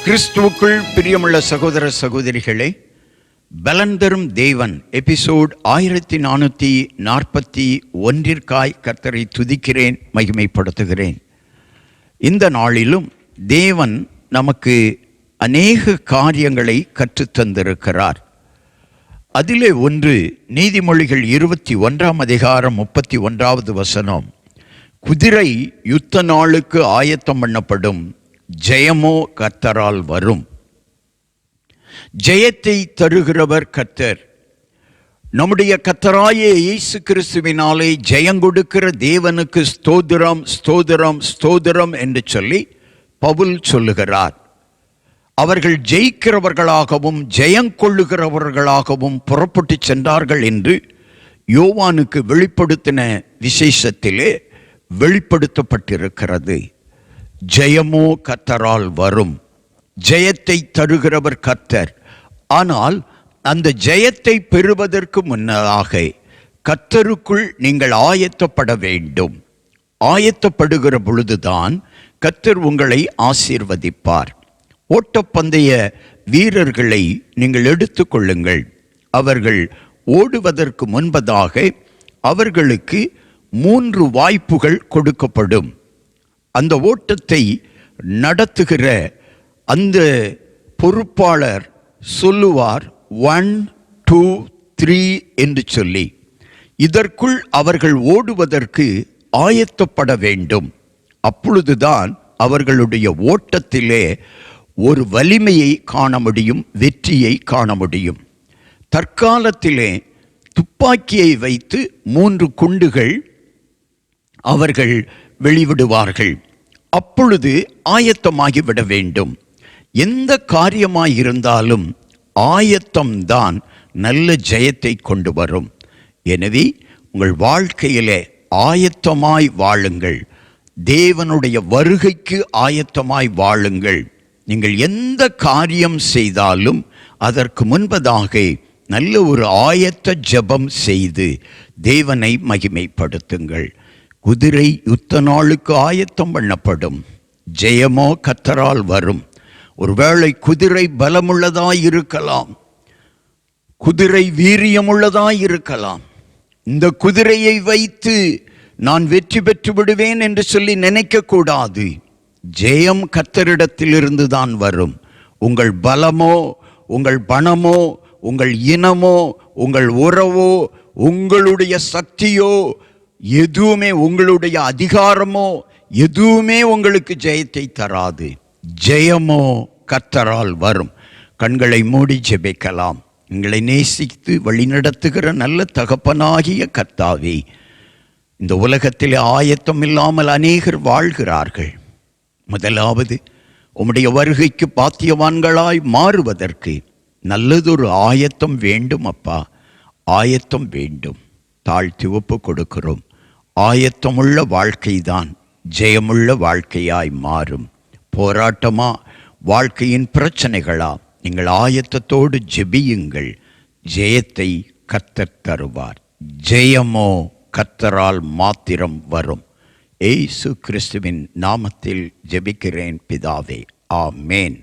கிறிஸ்துவுக்குள் பிரியமுள்ள சகோதர சகோதரிகளே, பலன் தரும் தேவன் எபிசோட் 1441 கர்த்தரை துதிக்கிறேன், மகிமைப்படுத்துகிறேன். இந்த நாளிலும் தேவன் நமக்கு அநேக காரியங்களை கற்றுத்தந்திருக்கிறார். அதிலே ஒன்று நீதிமொழிகள் 21 குதிரை யுத்த நாளுக்கு ஆயத்தம் பண்ணப்படும், ஜெயமோ கர்த்தரால் வரும். ஜெயத்தை தருகிறவர் கர்த்தர். நம்முடைய கர்த்தராகிய இயேசு கிறிஸ்துவினாலே ஜெயங்கொடுக்கிற தேவனுக்கு ஸ்தோத்திரம் ஸ்தோத்திரம் ஸ்தோத்திரம் என்று சொல்லி பவுல் சொல்லுகிறார். அவர்கள் ஜெயிக்கிறவர்களாகவும் ஜெயங்கொள்ளுகிறவர்களாகவும் புறப்பட்டு சென்றார்கள் என்று யோவானுக்கு வெளிப்படுத்தின விசேஷத்திலே வெளிப்படுத்தப்பட்டிருக்கிறது. ஜெயமோ கர்த்தரால் வரும். ஜெயத்தை தருகிறவர் கர்த்தர். ஆனால் அந்த ஜெயத்தை பெறுவதற்கு முன்னதாக கர்த்தருக்குள் நீங்கள் ஆயத்தப்பட வேண்டும். ஆயத்தப்படுகிற பொழுதுதான் கர்த்தர் உங்களை ஆசீர்வதிப்பார். ஓட்டப்பந்தய வீரர்களை நீங்கள் எடுத்துக்கொள்ளுங்கள். அவர்கள் ஓடுவதற்கு முன்பதாக அவர்களுக்கு 3 வாய்ப்புகள் கொடுக்கப்படும். அந்த ஓட்டத்தை நடத்துகிற அந்த பொறுப்பாளர் சொல்லுவார் 1, 2, 3 என்று சொல்லி. இதற்குள் அவர்கள் ஓடுவதற்கு ஆயத்தப்பட வேண்டும். அப்பொழுதுதான் அவர்களுடைய ஓட்டத்திலே ஒரு வலிமையை காண முடியும், வெற்றியை காண முடியும். தற்காலத்திலே துப்பாக்கியை வைத்து 3 குண்டுகள் அவர்கள் வெளிவிடுவார்கள். அப்பொழுது ஆயத்தமாகிவிட வேண்டும். எந்த காரியமாயிருந்தாலும் ஆயத்தம்தான் நல்ல ஜெயத்தை கொண்டு வரும். எனவே உங்கள் வாழ்க்கையிலே ஆயத்தமாய் வாழுங்கள். தேவனுடைய வருகைக்கு ஆயத்தமாய் வாழுங்கள். நீங்கள் எந்த காரியம் செய்தாலும் அதற்கு முன்பதாக நல்ல ஒரு ஆயத்த ஜெபம் செய்து தேவனை மகிமைப்படுத்துங்கள். குதிரை யுத்த நாளுக்கு ஆயத்தம் பண்ணப்படும், ஜெயமோ கர்த்தரால் வரும். ஒருவேளை குதிரை பலமுள்ளதாய் இருக்கலாம், குதிரை வீரியமுள்ளதாய் இருக்கலாம். இந்த குதிரையை வைத்து நான் வெற்றி பெற்று விடுவேன் என்று சொல்லி நினைக்க கூடாது. ஜெயம் கர்த்தரிடத்திலிருந்து தான் வரும். உங்கள் பலமோ, உங்கள் பணமோ, உங்கள் இனமோ, உங்கள் உறவோ, உங்களுடைய சக்தியோ, எதுவுமே, உங்களுடைய அதிகாரமோ, எதுவுமே உங்களுக்கு ஜெயத்தை தராது. ஜெயமோ கர்த்தரால் வரும். கண்களை மூடி ஜெபிக்கலாம். உங்களை நேசித்து வழிநடத்துகிற நல்ல தகப்பனாகிய கர்த்தாவே, இந்த உலகத்தில் ஆயத்தம் இல்லாமல் அநேகர் வாழ்கிறார்கள். முதலாவது உம்முடைய வருகைக்கு பாத்தியவான்களாய் மாறுவதற்கு நல்லதொரு ஆயத்தம் வேண்டும் அப்பா. ஆயத்தம் வேண்டும். தாழ்த்தி ஒப்பு கொடுக்கிறோம். ஆயத்தமுள்ள வாழ்க்கைதான் ஜெயமுள்ள வாழ்க்கையாய் மாறும். போராட்டமா, வாழ்க்கையின் பிரச்சனைகளா, நீங்கள் ஆயத்தத்தோடு ஜெபியுங்கள். ஜெயத்தை கர்த்தர் தருவார். ஜெயமோ கர்த்தரால் மாத்திரம் வரும். இயேசு கிறிஸ்துவின் நாமத்தில் ஜெபிக்கிறேன் பிதாவே, ஆமேன்.